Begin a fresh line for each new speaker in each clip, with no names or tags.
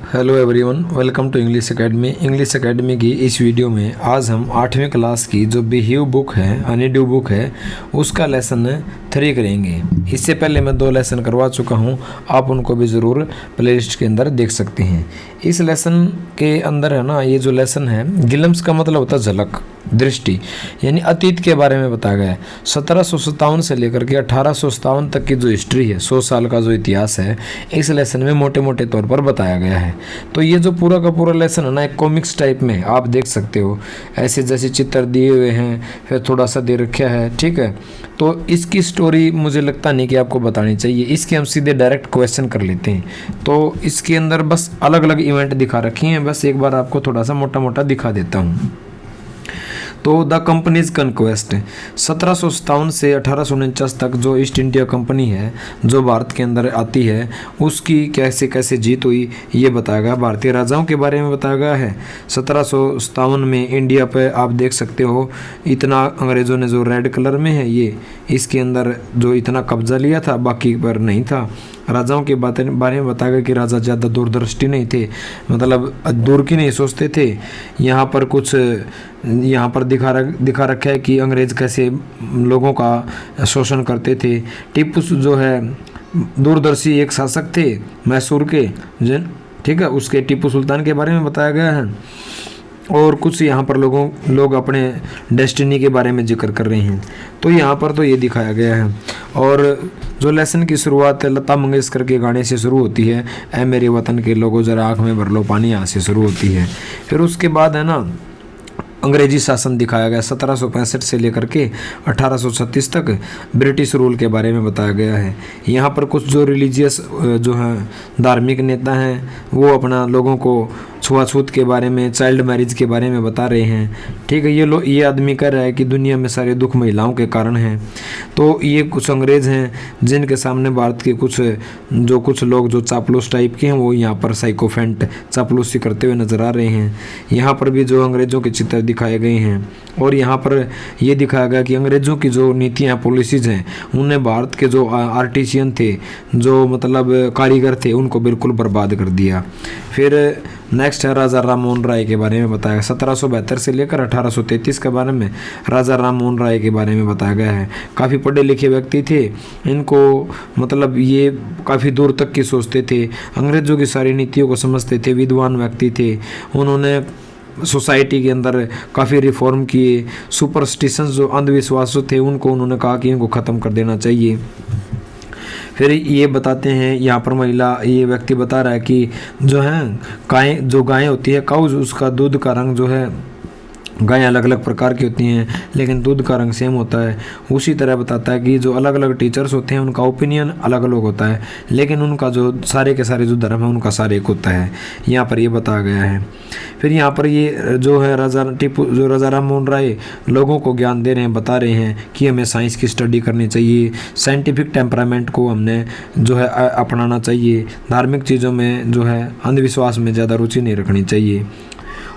Hello everyone, welcome to English academy. English academy की इस video में आज हम 8वीं क्लास की जो बिहेव बुक है, हनीड्यू बुक है, उसका लेसन 3 करेंगे। इससे पहले मैं 2 लेसन करवा चुका हूं, आप उनको भी ज़रूर प्लेलिस्ट के अंदर देख सकते हैं। इस लेसन के अंदर है ना, ये जो लेसन है, ग्लिम्स का मतलब होता है झलक, दृष्टि, यानी अतीत के बारे में बताया गया है। 1757 से लेकर के 1857 तक की जो हिस्ट्री है, 100 साल का जो इतिहास है, इस लेसन में मोटे मोटे तौर पर बताया गया है। तो ये जो पूरा का पूरा लेसन है ना, एक कॉमिक्स टाइप में आप देख सकते हो, ऐसे जैसे चित्र दिए हुए हैं, फिर थोड़ा सा दे रखा है, ठीक है। तो इसकी स्टोरी मुझे लगता नहीं कि आपको बतानी चाहिए, इसके हम सीधे डायरेक्ट क्वेश्चन कर लेते हैं। तो इसके अंदर बस अलग अलग इवेंट दिखा रखी हैं, बस एक बार आपको थोड़ा सा मोटा मोटा दिखा देता हूँ। तो द कंपनीज कन्क्वेस्ट 1757 से 1849 तक जो ईस्ट इंडिया कंपनी है, जो भारत के अंदर आती है, उसकी कैसे कैसे जीत हुई ये बताया गया। भारतीय राजाओं के बारे में बताया गया है। 1757 में इंडिया पे आप देख सकते हो, इतना अंग्रेज़ों ने जो रेड कलर में है ये, इसके अंदर जो इतना कब्जा लिया था, बाकी पर नहीं था। राजाओं के बारे में बताया गया कि राजा ज़्यादा दूरदृष्टि नहीं थे, मतलब दूर की नहीं सोचते थे। यहाँ पर कुछ यहाँ पर दिखा रखा है कि अंग्रेज़ कैसे लोगों का शोषण करते थे। टीपू जो है दूरदर्शी एक शासक थे मैसूर के, ठीक है, उसके टीपू सुल्तान के बारे में बताया गया है। और कुछ यहाँ पर लोग अपने डेस्टिनी के बारे में जिक्र कर रहे हैं। तो यहाँ पर तो ये दिखाया गया है। और जो लेसन की शुरुआत लता मंगेशकर के गाने से शुरू होती है, ऐ मेरे वतन के लोगों जरा आँख में भर लो पानी, यहाँ से शुरू होती है। फिर उसके बाद है ना, अंग्रेजी शासन दिखाया गया। 1765 से लेकर के 1836 तक ब्रिटिश रूल के बारे में बताया गया है। यहाँ पर कुछ जो रिलीजियस जो हैं धार्मिक नेता हैं, वो अपना लोगों को छुआछूत के बारे में, चाइल्ड मैरिज के बारे में बता रहे हैं, ठीक है। ये आदमी कह रहा है कि दुनिया में सारे दुख महिलाओं के कारण हैं। तो ये कुछ अंग्रेज़ हैं जिनके सामने भारत के कुछ लोग जो चापलूस टाइप के हैं, वो यहाँ पर साइकोफेंट चापलूसी करते हुए नजर आ रहे हैं। यहाँ पर भी जो अंग्रेज़ों के चित्र दिखाए गए हैं। और यहाँ पर ये दिखाया गया कि अंग्रेज़ों की जो नीतियाँ, पॉलिसीज़ हैं, उन्हें भारत के जो आर्टिशियन थे, जो मतलब कारीगर थे, उनको बिल्कुल बर्बाद कर दिया। फिर नेक्स्ट है राजा राम मोहन राय के बारे में बताया। 1772 से लेकर 1833 के बारे में राजा राम मोहन राय के बारे में बताया गया है। काफ़ी पढ़े लिखे व्यक्ति थे, इनको मतलब ये काफ़ी दूर तक की सोचते थे, अंग्रेज़ों की सारी नीतियों को समझते थे, विद्वान व्यक्ति थे। उन्होंने सोसाइटी के अंदर काफ़ी रिफॉर्म किए। सुपरस्टिशंस जो अंधविश्वास जो थे, उनको उन्होंने कहा कि इनको ख़त्म कर देना चाहिए। फिर ये बताते हैं, यहाँ पर ये व्यक्ति बता रहा है कि जो है गाय होती है, काउज, उसका दूध का रंग जो है, गायें अलग अलग प्रकार की होती हैं लेकिन दूध का रंग सेम होता है। उसी तरह बताता है कि जो अलग अलग टीचर्स होते हैं, उनका ओपिनियन अलग अलग होता है, लेकिन उनका जो सारे के सारे जो धर्म है, उनका सारे एक होता है। यहाँ पर ये बताया गया है। फिर यहाँ पर ये जो है राजा राम मोहन राय लोगों को ज्ञान दे रहे हैं, बता रहे हैं कि हमें साइंस की स्टडी करनी चाहिए, साइंटिफिक टेम्परामेंट को हमने जो है अपनाना चाहिए, धार्मिक चीज़ों में जो है अंधविश्वास में ज़्यादा रुचि नहीं रखनी चाहिए।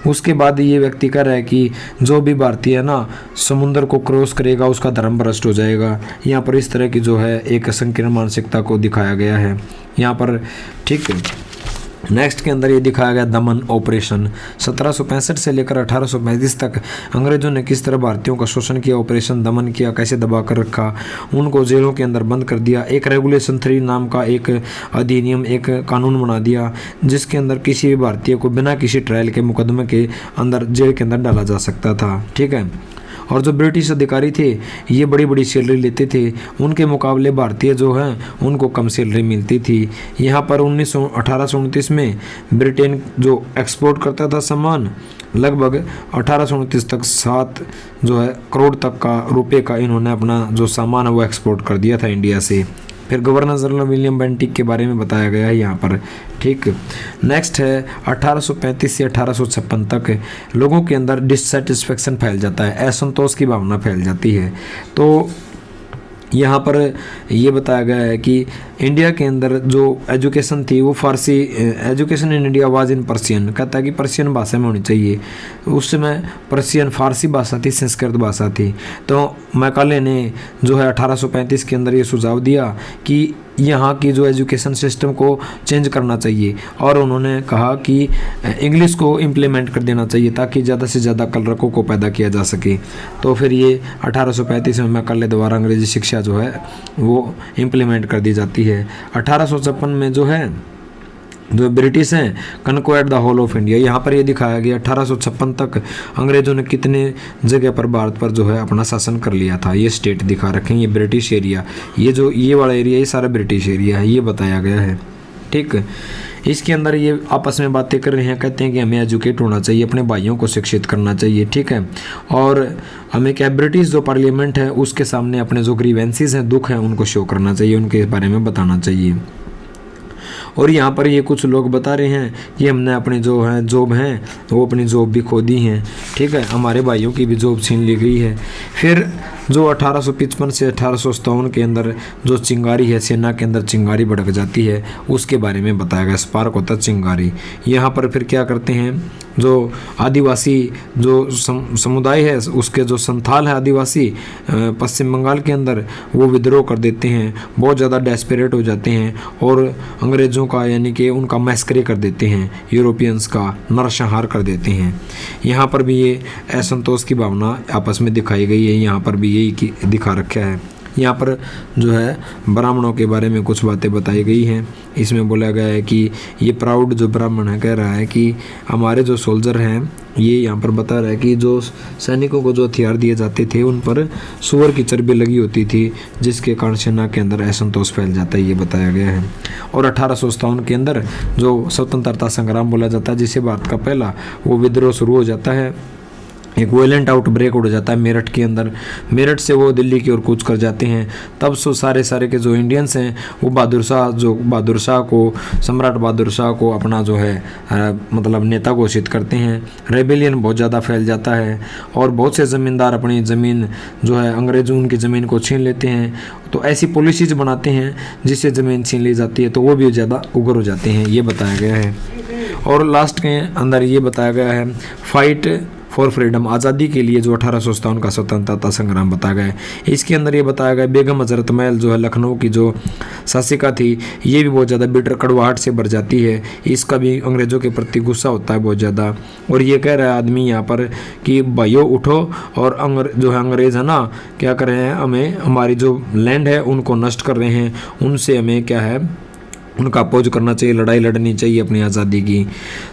उसके बाद ये व्यक्ति कह रहा है कि जो भी भारतीय है ना, समुद्र को क्रॉस करेगा, उसका धर्म भ्रष्ट हो जाएगा। यहाँ पर इस तरह की जो है एक संकीर्ण मानसिकता को दिखाया गया है यहाँ पर, ठीक है। नेक्स्ट के अंदर ये दिखाया गया दमन ऑपरेशन। 1765 से लेकर 1835 तक अंग्रेजों ने किस तरह भारतीयों का शोषण किया, ऑपरेशन दमन किया, कैसे दबा कर रखा, उनको जेलों के अंदर बंद कर दिया। एक रेगुलेशन 3 नाम का एक अधिनियम, एक कानून बना दिया, जिसके अंदर किसी भी भारतीय को बिना किसी ट्रायल के, मुकदमे के अंदर जेल के अंदर डाला जा सकता था, ठीक है। और जो ब्रिटिश अधिकारी थे, ये बड़ी बड़ी सैलरी लेते थे, उनके मुकाबले भारतीय जो हैं उनको कम सैलरी मिलती थी। यहाँ पर 1829 में ब्रिटेन जो एक्सपोर्ट करता था सामान, लगभग 1829 तक 7 जो है करोड़ तक का रुपए का इन्होंने अपना जो सामान है वो एक्सपोर्ट कर दिया था इंडिया से। फिर गवर्नर जनरल विलियम बेंटिक के बारे में बताया गया है यहाँ पर, ठीक। नेक्स्ट है 1835 से 1856 तक लोगों के अंदर डिससेटिस्फेक्शन फैल जाता है, असंतोष की भावना फैल जाती है। तो यहाँ पर ये बताया गया है कि इंडिया के अंदर जो एजुकेशन थी वो Farsi, education in India was in Persian, कहता है कि पर्शियन भाषा में होनी चाहिए। उस समय पर्शियन फारसी भाषा थी, संस्कृत भाषा थी। तो मैकाले ने जो है 1835 के अंदर ये सुझाव दिया कि यहाँ की जो एजुकेशन सिस्टम को चेंज करना चाहिए, और उन्होंने कहा कि इंग्लिश को इम्प्लीमेंट कर देना चाहिए ताकि ज़्यादा से ज़्यादा कलरकों को पैदा किया जा सके। तो फिर ये 1835 में मैकाले द्वारा अंग्रेजी शिक्षा जो है वो इम्प्लीमेंट कर दी जाती है। 1856 में जो है जो ब्रिटिश हैं कनक्वायर्ड द होल ऑफ इंडिया, यहाँ पर ये दिखाया गया 1856 तक अंग्रेजों ने कितने जगह पर भारत पर जो है अपना शासन कर लिया था। ये स्टेट दिखा रखें, ये ब्रिटिश एरिया, ये जो ये वाला एरिया ये सारा ब्रिटिश एरिया है, ये बताया गया है। ठीक है, इसके अंदर ये आपस में बातें कर रहे हैं, कहते हैं कि हमें एजुकेट होना चाहिए, अपने भाइयों को शिक्षित करना चाहिए। ठीक है, और हमें क्या ब्रिटिश जो पार्लियामेंट है उसके सामने अपने जो ग्रीवेंसीज हैं, दुख हैं, उनको शो करना चाहिए, उनके बारे में बताना चाहिए। और यहाँ पर ये कुछ लोग बता रहे हैं कि हमने अपनी जो है जॉब हैं वो अपनी जॉब भी खो दी हैं। ठीक है, हमारे भाइयों की भी जॉब छीन ली गई है। फिर जो 1855 से 1857 के अंदर जो चिंगारी है, सेना के अंदर चिंगारी भड़क जाती है, उसके बारे में बताया गया। स्पार्क होता है चिंगारी। यहाँ पर फिर क्या करते हैं, जो आदिवासी जो समुदाय है उसके जो संथाल है आदिवासी पश्चिम बंगाल के अंदर, वो विद्रोह कर देते हैं, बहुत ज़्यादा डेस्परेट हो जाते हैं और अंग्रेज़ों का यानी कि उनका मैस्करी कर देते हैं, यूरोपियंस का नरसंहार कर देते हैं। यहाँ पर भी ये असंतोष की भावना आपस में दिखाई गई है, यहाँ पर भी यही दिखा रखा है। यहाँ पर जो है ब्राह्मणों के बारे में कुछ बातें बताई गई हैं। इसमें बोला गया है कि ये प्राउड जो ब्राह्मण है कह रहा है कि हमारे जो सोल्जर हैं, ये यहाँ पर बता रहा है कि जो सैनिकों को जो हथियार दिए जाते थे उन पर सूअर की चर्बी लगी होती थी, जिसके कारण सेना के अंदर असंतोष फैल जाता है, ये बताया गया है। और 1857 के अंदर जो स्वतंत्रता संग्राम बोला जाता है, जिसे भारत का पहला वो विद्रोह शुरू हो जाता है, एक वायलेंट आउटब्रेक उड़ जाता है मेरठ के अंदर। मेरठ से वो दिल्ली की ओर कूच कर जाते हैं। तब सो सारे के जो इंडियंस हैं वो बहादुर शाह को, सम्राट बहादुर शाह को अपना जो है मतलब नेता घोषित करते हैं। रेबेलियन बहुत ज़्यादा फैल जाता है और बहुत से ज़मींदार अपनी ज़मीन जो है अंग्रेज़ों उनकी ज़मीन को छीन लेते हैं। तो ऐसी पॉलिसीज बनाते हैं जिससे ज़मीन छीन ली जाती है, तो वो भी ज़्यादा उग्र हो जाते हैं, ये बताया गया है। और लास्ट के अंदर ये बताया गया है फाइट फॉर फ्रीडम, आज़ादी के लिए जो 1857 का स्वतंत्रता संग्राम बताया गया है। इसके अंदर ये बताया गया बेगम हजरत महल जो है लखनऊ की जो शासिका थी, ये भी बहुत ज़्यादा बिटर कड़वाहट से भर जाती है। इसका भी अंग्रेज़ों के प्रति गुस्सा होता है बहुत ज़्यादा। और ये कह रहा है आदमी यहाँ पर कि भाइयों उठो, और जो है अंग्रेज़ है ना क्या कर रहे हैं, हमें हमारी जो लैंड है उनको नष्ट कर रहे हैं, उनसे हमें क्या है उनका अपोज करना चाहिए, लड़ाई लड़नी चाहिए अपनी आज़ादी की।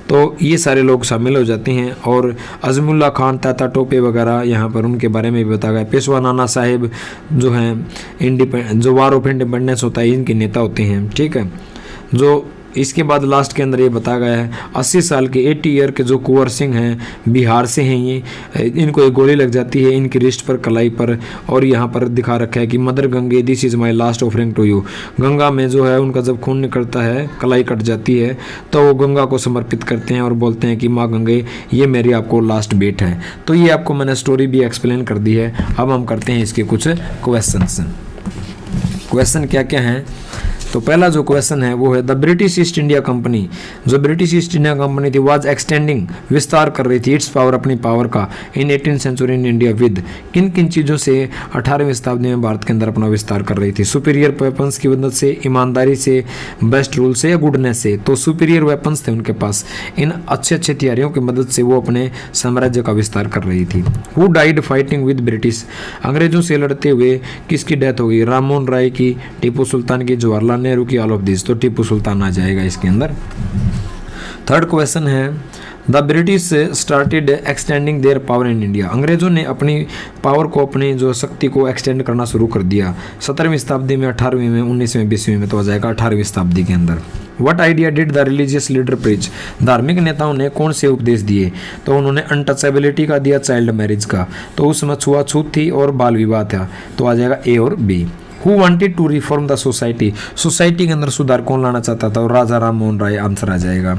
तो ये सारे लोग शामिल हो जाते हैं। और अज़मुल्ला खान, ताता टोपे वगैरह यहाँ पर उनके बारे में भी बताया गया। पेशवा नाना साहिब जो हैं जो वार ऑफ इंडिपेंडेंस होता है इनके नेता होते हैं। ठीक है, जो इसके बाद लास्ट के अंदर ये बताया गया है 80 साल के 80 ईयर के जो कुंवर सिंह हैं बिहार से हैं, ये इनको एक गोली लग जाती है इनकी रिस्ट पर, कलाई पर। और यहाँ पर दिखा रखा है कि mother Gange this is my last offering to you. Ganga में जो है उनका जब खून निकलता है, कलाई कट जाती है, तो वो गंगा को समर्पित करते हैं और बोलते हैं कि माँ गंगे ये मेरी आपको लास्ट बेट है। तो ये आपको मैंने स्टोरी भी एक्सप्लेन कर दी है। अब हम करते हैं इसके कुछ क्वेश्चन क्या क्या हैं। तो पहला जो क्वेश्चन है वो है the British East India Company, जो ब्रिटिश ईस्ट इंडिया कंपनी थी वाज एक्सटेंडिंग, विस्तार कर रही थी इट्स पावर, अपनी पावर का, in 18th century in India with, किन किन चीज़ों से 18वीं शताब्दी में भारत के अंदर अपना विस्तार कर रही थी। सुपीरियर वेपन्स की मदद से, ईमानदारी से, बेस्ट रूल से या गुडनेस से। तो सुपीरियर वेपन्स थे उनके पास, इन अच्छे हथियारों की मदद से वो अपने साम्राज्य का विस्तार कर रही थी। Who died fighting with British, अंग्रेजों से लड़ते हुए किसकी डेथ हो गई, राममोहन राय की, टीपू सुल्तान की, जवाहरलाल नेहरू की, ऑल ऑफ दिस। तो टीपू सुल्तान आ जाएगा इसके अंदर। थर्ड क्वेश्चन है the British started extending their power in India, अंग्रेजों ने अपनी पावर को, अपनी जो शक्ति को एक्सटेंड करना शुरू कर दिया 17वीं शताब्दी में, 18वीं में, 19वीं, 20वीं में, तो आ जाएगा 18वीं शताब्दी के अंदर। What idea did the religious leader preach, धार्मिक नेताओं ने कौन से उपदेश दिए। तो उन्होंने अनटचेबिलिटी का दिया, चाइल्ड मैरिज का, तो उसमें छुआछूत थी और बाल विवाह था, तो आ जाएगा ए और B. Who wanted to reform the society, society के अंदर सुधार कौन लाना चाहता था, और राजा राम मोहन राय आंसर आ जाएगा।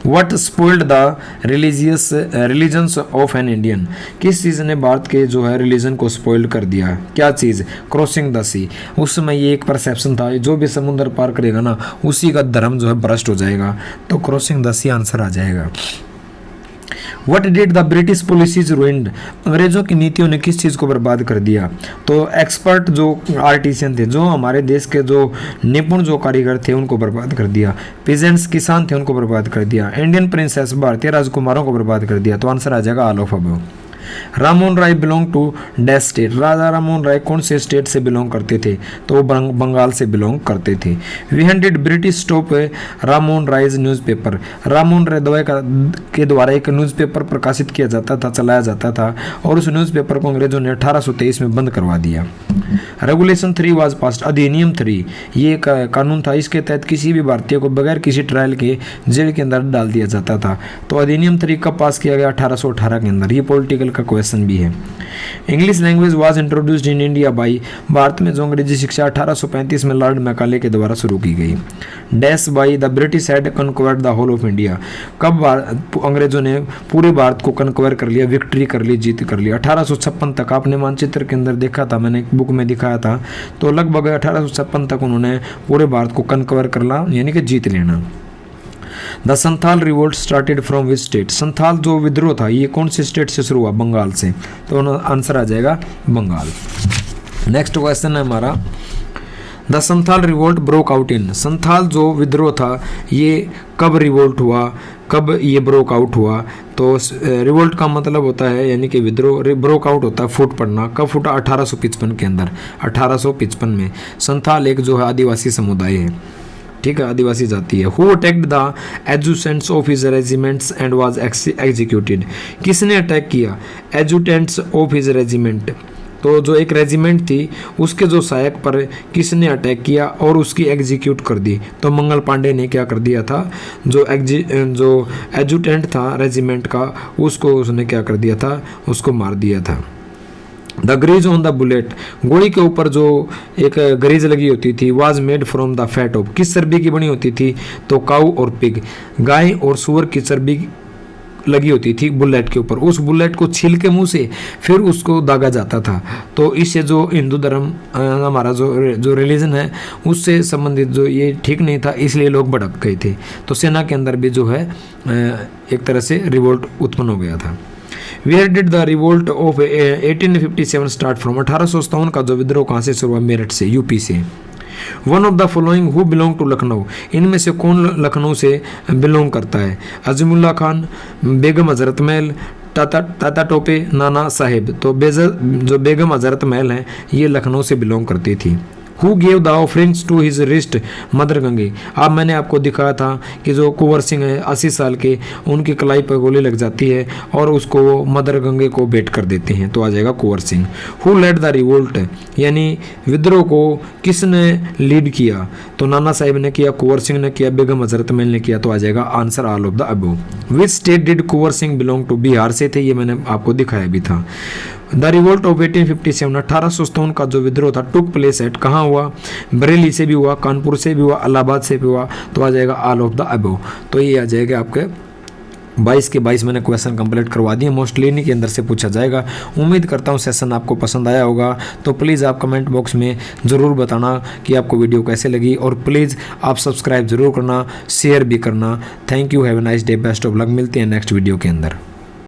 What spoiled the religions of an Indian, किस चीज़ ने भारत के जो है रिलीजन को स्पॉइल कर दिया, क्या चीज़, क्रॉसिंग द सी। उस समय ये एक परसेप्शन था, जो भी समुद्र पार करेगा ना उसी का धर्म जो है भ्रष्ट हो जाएगा, तो क्रॉसिंग द सी आंसर आ जाएगा। What did the British policies ruined, अंग्रेजों की नीतियों ने किस चीज़ को बर्बाद कर दिया, तो एक्सपर्ट जो आर्टिशियन थे, जो हमारे देश के जो निपुण जो कारीगर थे उनको बर्बाद कर दिया। पीजेंट्स किसान थे उनको बर्बाद कर दिया। इंडियन प्रिंसेस भारतीय राजकुमारों को बर्बाद कर दिया, तो आंसर आ जाएगा all of above. Rammohan Roy belong to dash state, Raja Rammohan Roy कौन से स्टेट से बिलोंग करते थे, तो वो बंगाल से बिलोंग करते थे। We did British stop Rammohan Roy's newspaper, Rammohan Roy दवाई के द्वारा एक न्यूज़पेपर प्रकाशित किया जाता था, चलाया जाता था, और उस न्यूज़पेपर को अंग्रेजों ने 1823 में बंद करवा दिया। रेगुलेशन 3 वाज पास्ड, अधिनियम 3 ये एक कानून था, इसके तहत किसी भी भारतीय को बगैर किसी ट्रायल के जेल के अंदर डाल दिया जाता था। तो अधिनियम 3 कब पास किया गया, 1818 के अंदर। ये पॉलिटिकल का क्वेश्चन भी है। English language was introduced in India by, Bharat में जो अंग्रेजी शिक्षा 1835 में लॉर्ड मैकाले के द्वारा शुरू की गई। Dash by the British had conquered the whole of India, कब अंग्रेजों ने पूरे भारत को कन्क्वर कर लिया, विक्ट्री कर ली, जीत कर लिया। 1856 तक आपने मानचित्र के अंदर देखा था, मैंने एक बुक में दिखाया था, तो लगभग 1856 तक उन्होंने पूरे भारत को कन्क्वर कर ला, यानी कि जीत लेना। The Santhal revolt started from which state, Santhal जो विद्रोह था ये कौन से स्टेट से शुरू हुआ, बंगाल से, तो आंसर आ जाएगा बंगाल। नेक्स्ट क्वेश्चन है हमारा, the Santhal revolt broke out in, Santhal जो विद्रोह था ये कब रिवोल्ट हुआ, कब ये ब्रोक आउट हुआ, तो रिवोल्ट का मतलब होता है यानी कि विद्रोह, ब्रोक आउट होता है फूट पड़ना, कब फूटा, 1855 के अंदर, 1855 में। संथाल एक जो है आदिवासी समुदाय है, ठीक है, आदिवासी जाति है। Who attacked the adjutants of his regiments and was executed, किसने अटैक किया, एजुटेंट्स ऑफ हिज रेजिमेंट, तो जो एक रेजिमेंट थी उसके जो सहायक पर किसने अटैक किया और उसकी एग्जीक्यूट कर दी, तो मंगल पांडे ने क्या कर दिया था, जो एजुटेंट था रेजिमेंट का उसको उसने क्या कर दिया था, उसको मार दिया था। The grease on the bullet, गोली के ऊपर जो एक ग्रीज लगी होती थी, was made from the fat of, किस चर्बी की बनी होती थी, तो काऊ और पिग, गाय और सुअर की चर्बी लगी होती थी बुलेट के ऊपर। उस बुलेट को छील के मुंह से फिर उसको दागा जाता था। तो इससे जो हिंदू धर्म हमारा जो रिलीजन है उससे संबंधित जो ये ठीक नहीं था, इसलिए लोग भड़क गए थे। तो सेना के अंदर भी जो है एक तरह से रिवोल्ट उत्पन्न हो गया था। Where did the revolt of 1857 start from, 1857 का जो विद्रोह कहाँ से शुरू हुआ, मेरठ से, यूपी से। One of the following who belong to Lucknow, इनमें से कौन लखनऊ से बिलोंग करता है, अजीमुल्ला खान, बेगम हजरत महल, ताता टोपे, नाना साहेब। तो जो बेगम हजरत महल हैं ये लखनऊ से बिलोंग करती थी। Who gave the offerings to his wrist, mother Gange. अब मैंने आपको दिखाया था कि जो कुंवर सिंह है 80 साल के, उनकी कलाई पर गोली लग जाती है और उसको वो मदर गंगे को भेंट कर देते हैं, तो आ जाएगा Kunwar Singh. Who led the revolt, यानी विद्रोह को किसने लीड किया, तो नाना साहिब ने किया, कुंवर सिंह ने किया, बेगम हजरत महल ने किया, तो आ जाएगा answer all of the above. Which state did Kunwar Singh belong to, Bihar से थे, ये मैंने आपको दिखाया भी था। द रिवोल्ट ऑफ 1857, 1857 का जो विद्रोह था टुक प्लेस एट, कहाँ हुआ, बरेली से भी हुआ, कानपुर से भी हुआ, इलाहाबाद से भी हुआ, तो आ जाएगा ऑल ऑफ द अबव। तो ये आ जाएगा आपके 22 के 22 मैंने क्वेश्चन कंप्लीट करवा दिए, मोस्टली इन्हीं के अंदर से पूछा जाएगा। उम्मीद करता हूँ सेशन आपको पसंद आया होगा। तो प्लीज़ आप कमेंट बॉक्स में ज़रूर बताना कि आपको वीडियो कैसे लगी, और प्लीज़ आप सब्सक्राइब ज़रूर करना, शेयर भी करना। Thank you, have a nice day, best of luck. मिलते हैं नेक्स्ट वीडियो के अंदर।